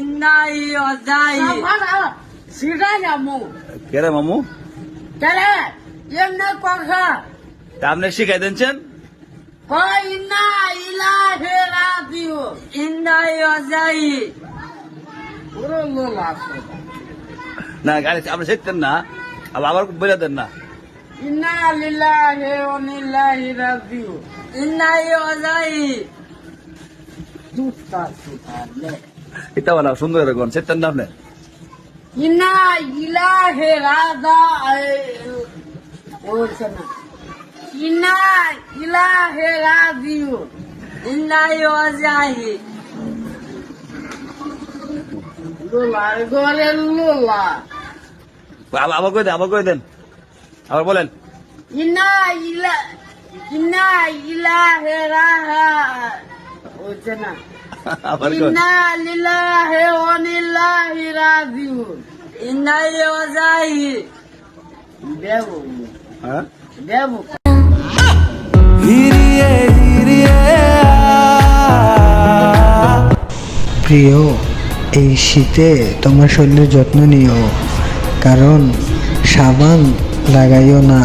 ইন্নাই অজাই সিরা যামু কে রে মামু? কেরে এমনে কথা তা আপনি শিখাই দিচ্ছেন? কই ইন্না ইলাহে রাজিউ ইন্নাই অজাই পুরো লোলা না গাড়ি আপনি শিখতেন না, আবার বলে দেন না। ইন্না লিল্লাহি ওয়া ইন্না ইলাইহি রাজিউ ইন্নাই অজাই তুতা লে এটা বলা সুন্দর এরকম শিখতেন না আপনি? ইন্না ইলাহে রাজা ওইছে না ইন্না ইলাহে রাজিউ ইন্নাই অজাই লোলা ঘরে লোলা আবার কই দেন, আবার কই দেন, আবার বলেন। ইন্না ইলাহে রাহা ওইছে না আবার কই। ইন্না লিল্লাহি ওয়া ইন্না ইলাইহি রাজিউন ইন্নাই অজাই দেবো হ্যাঁ দেবো প্রিয়, এই শীতে তোমার শরীরের যত্ন নিও, কারণ সাবান লাগাইও না।